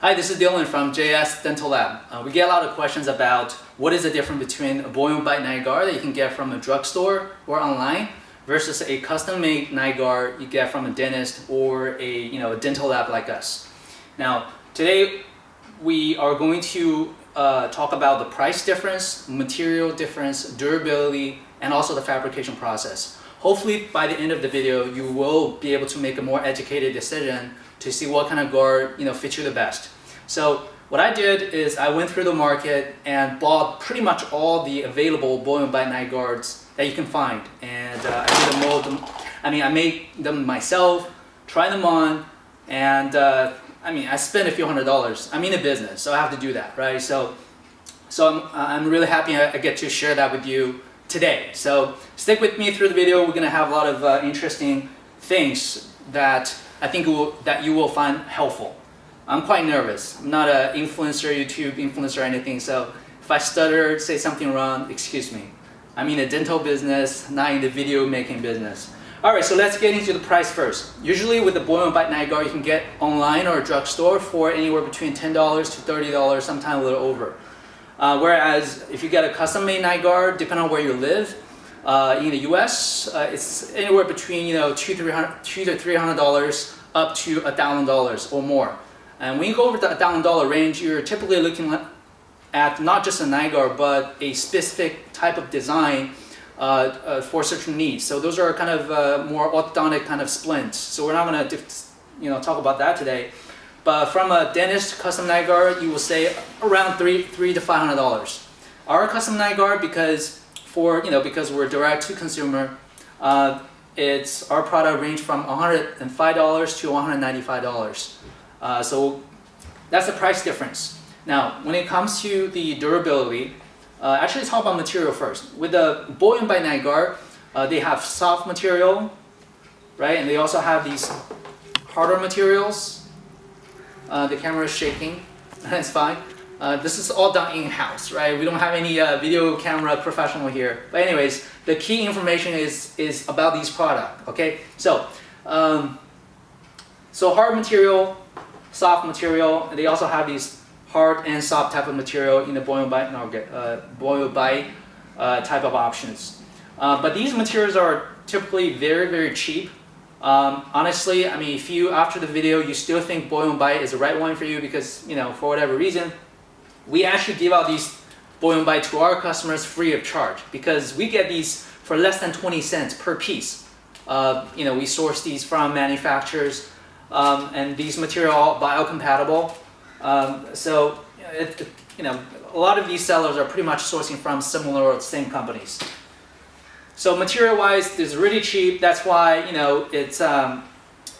Hi, this is Dylan from JS Dental Lab. We get a lot of questions about what is the difference between a Boy & Bite night guard that you can get from a drugstore or online versus a custom-made night guard you get from a dentist or a dental lab like us. Now, today we are going to talk about the price difference, material difference, durability, and also the fabrication process. Hopefully, by the end of the video, you will be able to make a more educated decision to see what kind of guard fits you the best. So what I did is I went through the market and bought pretty much all the available Boy & Bite night guards that you can find, and I did a mold them. I made them myself, tried them on, and I spent a few $100s. I'm in a business, so I have to do that, right? So I'm really happy I get to share that with you today. So stick with me through the video. We're gonna have a lot of interesting things that I think that you will find helpful. I'm quite nervous. I'm not an influencer, YouTube influencer or anything, so if I stutter, say something wrong, excuse me. I'm in a dental business, not in the video making business. Alright, so let's get into the price first. Usually with the Boy & Bite night guard, you can get online or a drugstore for anywhere between $10 to $30, sometimes a little over. Whereas if you get a custom-made night guard, depending on where you live, in the US, it's anywhere between $200 to $300 up to $1,000 or more. And when you go over the $1,000 range, you're typically looking at not just a night guard, but a specific type of design for certain needs. So those are kind of more orthodontic kind of splints. So we're not going to talk about that today. But from a dentist custom night guard, you will say around $300 to $500. Our custom night guard, because we're direct to consumer, our product range from $105 to $195. So that's the price difference. Now, when it comes to the durability, actually let's talk about material first. With the Boy & Bite night guard, they have soft material, right? And they also have these harder materials. The camera is shaking, that's fine. This is all done in-house, right? We don't have any video camera professional here. But anyways, the key information is about these products, okay? So hard material, soft material, and they also have these hard and soft type of material in the Boy & Bite type of options. But these materials are typically very, very cheap. Honestly, if you, after the video, you still think Boy & Bite is the right one for you because, for whatever reason, we actually give out these Boy & Bite to our customers free of charge because we get these for less than 20 cents per piece. We source these from manufacturers, and these materials are biocompatible. So a lot of these sellers are pretty much sourcing from similar or same companies. So material-wise, it's really cheap. That's why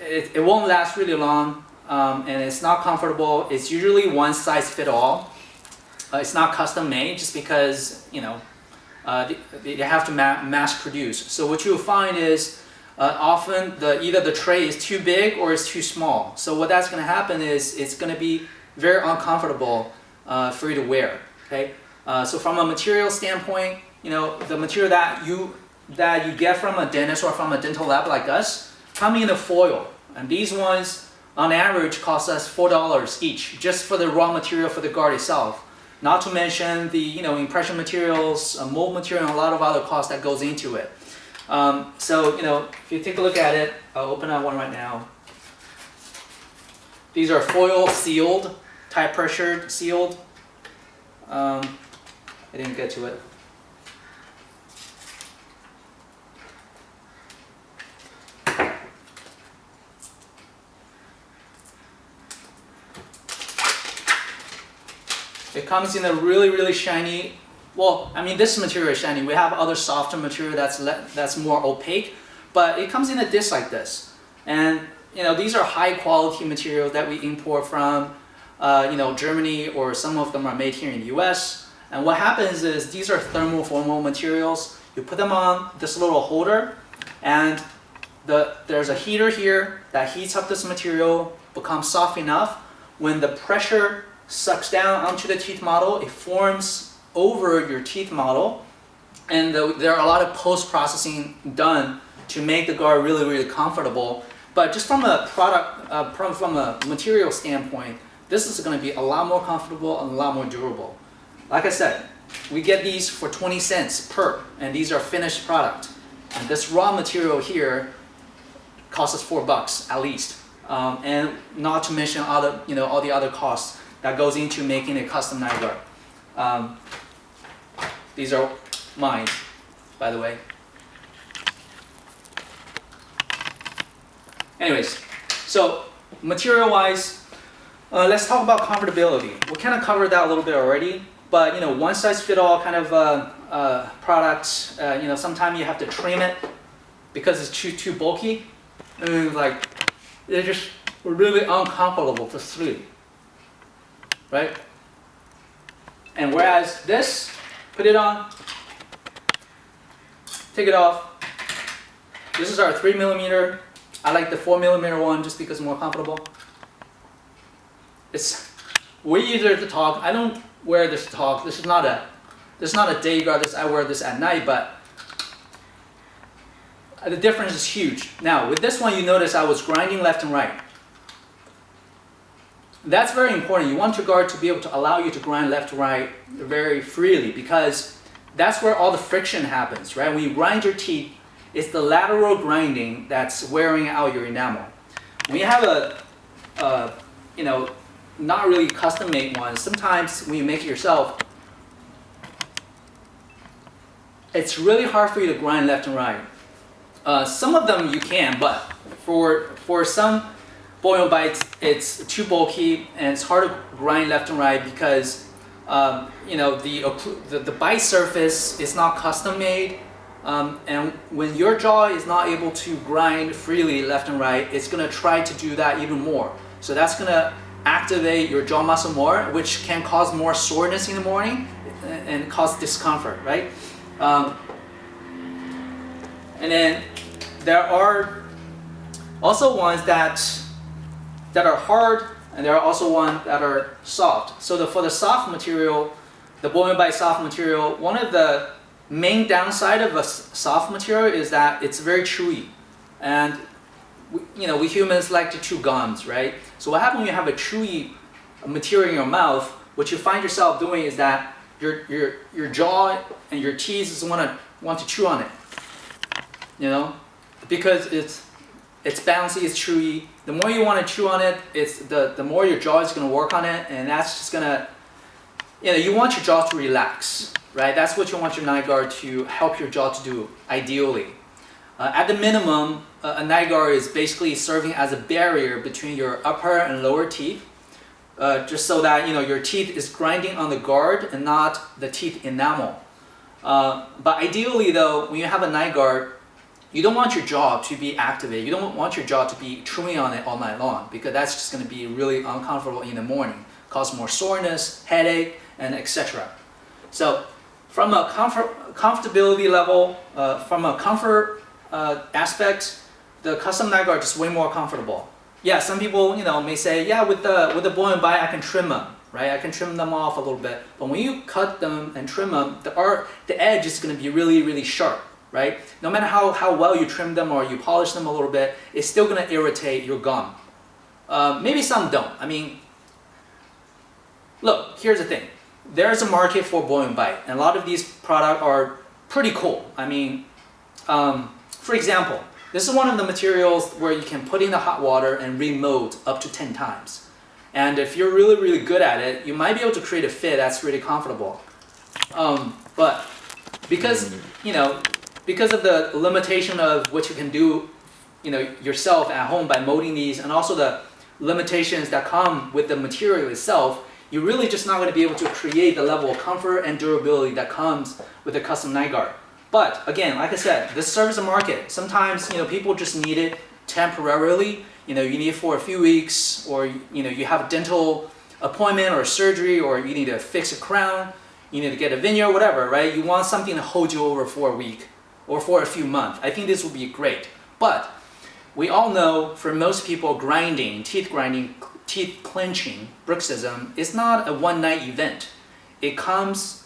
it won't last really long, and it's not comfortable. It's usually one size fit all. It's not custom made just because they have to mass produce. So what you'll find is often either the tray is too big or it's too small. So what that's going to happen is it's going to be very uncomfortable for you to wear. Okay. So from a material standpoint, the material that you get from a dentist or from a dental lab like us come in a foil, and these ones on average cost us $4 each just for the raw material for the guard itself. Not to mention the impression materials, mold material, and a lot of other costs that goes into it. So if you take a look at it, I'll open up one right now. These are foil sealed, tie pressure sealed. I didn't get to it. It comes in a really, really shiny, this material is shiny. We have other softer material that's more opaque, but it comes in a disc like this. And these are high quality materials that we import from Germany, or some of them are made here in the US. And what happens is these are thermoformable materials. You put them on this little holder, and there's a heater here that heats up this material, becomes soft enough. When the pressure sucks down onto the teeth model, it forms over your teeth model, and there are a lot of post-processing done to make the guard really, really comfortable. But just from a product, from a material standpoint, This is going to be a lot more comfortable and a lot more durable. Like I said, we get these for 20 cents per, and these are finished product. And this raw material here costs us $4 at least, and not to mention all the other costs that goes into making a custom night guard. These are mine, by the way. Anyways, so material-wise, let's talk about comfortability. We kind of covered that a little bit already, but one-size-fit-all kind of products. Sometimes you have to trim it because it's too bulky, and like they're just really uncomfortable to sleep, right? And whereas this, put it on, take it off. This is our 3mm. I like the 4mm one just because it's more comfortable. It's way easier to talk. I don't wear this to talk. This is not a day guard. I wear this at night, but the difference is huge. Now with this one, you notice I was grinding left and right. That's very important. You want your guard to be able to allow you to grind left to right very freely, because that's where all the friction happens, right? When you grind your teeth, it's the lateral grinding that's wearing out your enamel. When you have a not really custom made one, sometimes when you make it yourself, it's really hard for you to grind left and right. Some of them you can, but for some boil bites, it's too bulky and it's hard to grind left and right because the bite surface is not custom made, and when your jaw is not able to grind freely left and right, it's going to try to do that even more. So that's going to activate your jaw muscle more, which can cause more soreness in the morning and cause discomfort, right? And then there are also ones that are hard, and there are also ones that are soft. So for the soft material, the Boeing by soft material, one of the main downside of a soft material is that it's very chewy, and we humans like to chew gums, right? So what happens when you have a chewy material in your mouth? What you find yourself doing is that your jaw and your teeth just want to chew on it, because it's bouncy, it's chewy. The more you want to chew on it, the more your jaw is going to work on it, and that's just going to, you want your jaw to relax, right? That's what you want your night guard to help your jaw to do, ideally. At the minimum, a night guard is basically serving as a barrier between your upper and lower teeth, just so that your teeth is grinding on the guard and not the teeth enamel. But ideally, though, when you have a night guard, you don't want your jaw to be activated. You don't want your jaw to be chewing on it all night long, because that's just going to be really uncomfortable in the morning, cause more soreness, headache, and etc. So from a comfortability level, from a comfort aspect, the custom night guard is way more comfortable. Yeah, some people may say, yeah, with the boil and bite I can trim them, right? I can trim them off a little bit. But when you cut them and trim them, the edge is going to be really, really sharp, right? No matter how well you trim them or you polish them a little bit, it's still going to irritate your gum. Maybe some don't. I mean, look, here's the thing. There's a market for boil and bite, and a lot of these products are pretty cool. I mean, for example, this is one of the materials where you can put in the hot water and remold up to 10 times. And if you're really, really good at it, you might be able to create a fit that's really comfortable. But because of the limitation of what you can do, yourself at home by molding these, and also the limitations that come with the material itself, you're really just not going to be able to create the level of comfort and durability that comes with a custom night guard. But again, like I said, this serves a market. Sometimes people just need it temporarily. You need it for a few weeks, or you have a dental appointment or surgery, or you need to fix a crown, you need to get a veneer, whatever, right? You want something to hold you over for a week or for a few months. I think this would be great. But we all know, for most people, teeth grinding, teeth clenching, bruxism is not a one-night event. It comes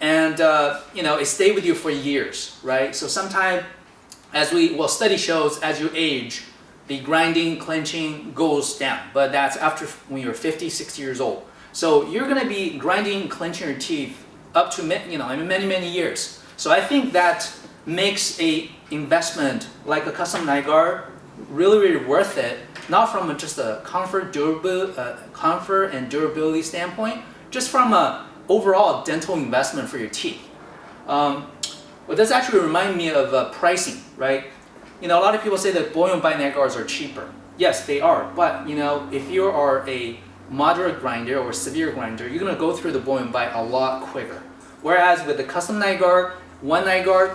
and it stays with you for years, right? So sometimes, study shows as you age, the grinding, clenching goes down. But that's after when you're 50, 60 years old. So you're gonna be grinding and clenching your teeth up to many years. So I think that makes a investment like a custom night guard really worth it. Not from just a comfort and durability standpoint, just from a overall dental investment for your teeth. Well, this actually reminds me of pricing, right? A lot of people say that Boy and Bite night guards are cheaper. Yes, they are, but if you are a moderate grinder or severe grinder, you're gonna go through the Boy and Bite a lot quicker. Whereas with the custom night guard, one night guard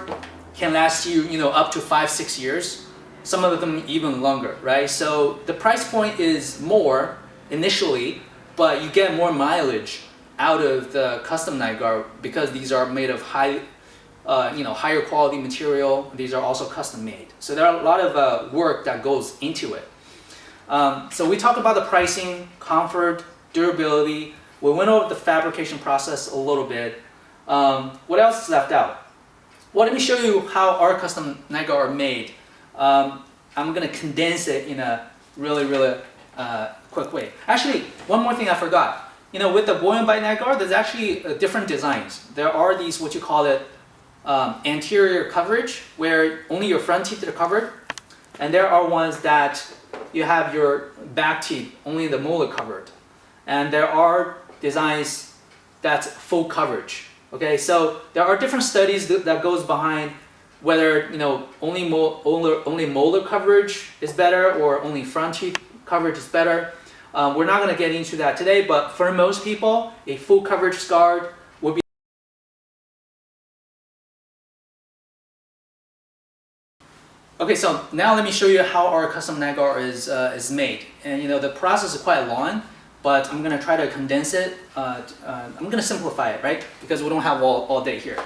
can last you, up to 5-6 years. Some of them even longer, right? So the price point is more initially, but you get more mileage out of the custom night guard because these are made of higher quality material. These are also custom made. So there are a lot of work that goes into it. So we talked about the pricing, comfort, durability. We went over the fabrication process a little bit. What else is left out? Well, let me show you how our custom night guard are made. I'm going to condense it in a really quick way. Actually, one more thing I forgot. With the Boy and Bite night guard, there's actually different designs. There are these, what you call it, anterior coverage, where only your front teeth are covered. And there are ones that you have your back teeth, only the molar covered. And there are designs that's full coverage. Okay, so there are different studies that goes behind whether only molar coverage is better or only front teeth coverage is better. We're not going to get into that today, but for most people, a full coverage guard would be. Okay, so now let me show you how our custom night guard is made. And the process is quite long, but I'm going to try to condense it. I'm going to simplify it, right? Because we don't have all day here.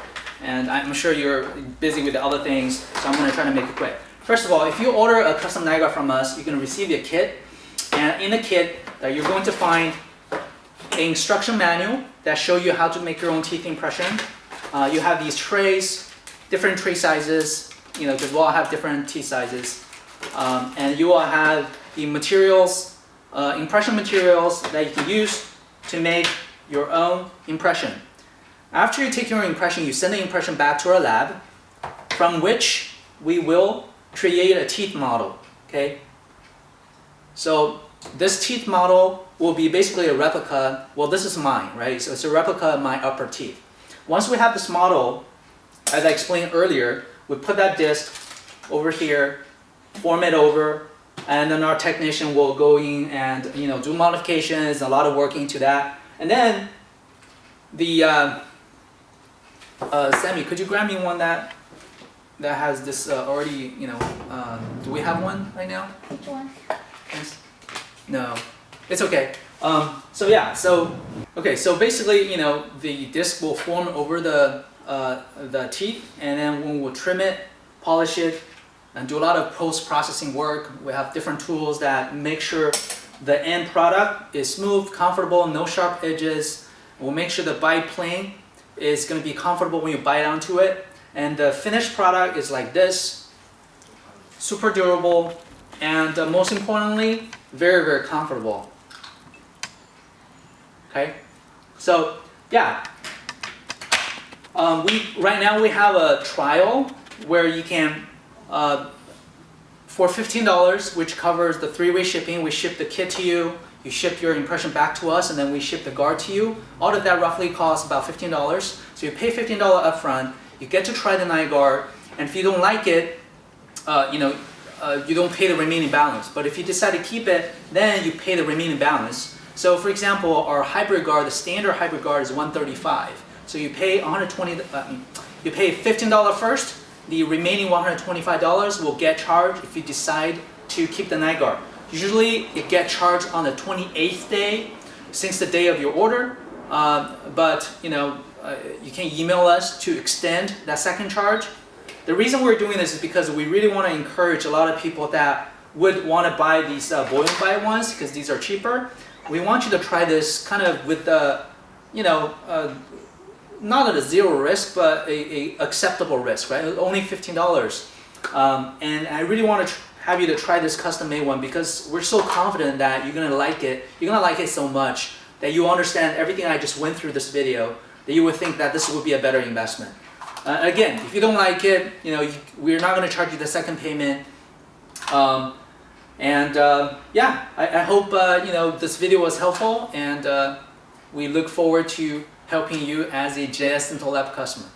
And I'm sure you're busy with the other things, so I'm going to try to make it quick. First of all, if you order a custom night guard from us, you're going to receive a kit. And in the kit, you're going to find an instruction manual that shows you how to make your own teeth impression. You have these trays, different tray sizes, because we all have different teeth sizes. And you will have the materials, impression materials that you can use to make your own impression. After you take your impression, you send the impression back to our lab, from which we will create a teeth model, okay? So this teeth model will be basically a replica. Well, this is mine, right? So it's a replica of my upper teeth. Once we have this model, as I explained earlier, we put that disc over here, form it over, and then our technician will go in and do modifications, a lot of work into that. And then the Sammy, could you grab me one that has this already, do we have one right now? Which one? Yes. No, it's okay. So basically, the disc will form over the teeth, and then when we'll trim it, polish it, and do a lot of post-processing work. We have different tools that make sure the end product is smooth, comfortable, no sharp edges. We'll make sure the bite plane is going to be comfortable when you bite onto it. And the finished product is like this, super durable, and most importantly, very comfortable. Okay, so yeah, right now we have a trial where you can, for $15, which covers the 3-way shipping, we ship the kit to you, you ship your impression back to us, and then we ship the guard to you. All of that roughly costs about $15. So you pay $15 upfront, you get to try the night guard, and if you don't like it, you don't pay the remaining balance. But if you decide to keep it, then you pay the remaining balance. So for example, our hybrid guard, the standard hybrid guard is $135. So you pay you pay $15 first, the remaining $125 will get charged if you decide to keep the night guard. Usually it gets charged on the 28th day since the day of your order, but you can email us to extend that second charge. The reason we're doing this is because we really want to encourage a lot of people that would want to buy these Boy and Bite ones because these are cheaper. We want you to try this kind of with the, not at a zero risk, but a acceptable risk, right? Only $15. And I really want to have you to try this custom-made one because we're so confident that you're gonna like it. You're gonna like it so much that you understand everything I just went through this video, that you would think that this would be a better investment. Again, if you don't like it, we're not gonna charge you the second payment. Yeah, I hope this video was helpful, and we look forward to helping you as a JS Dental Lab customer.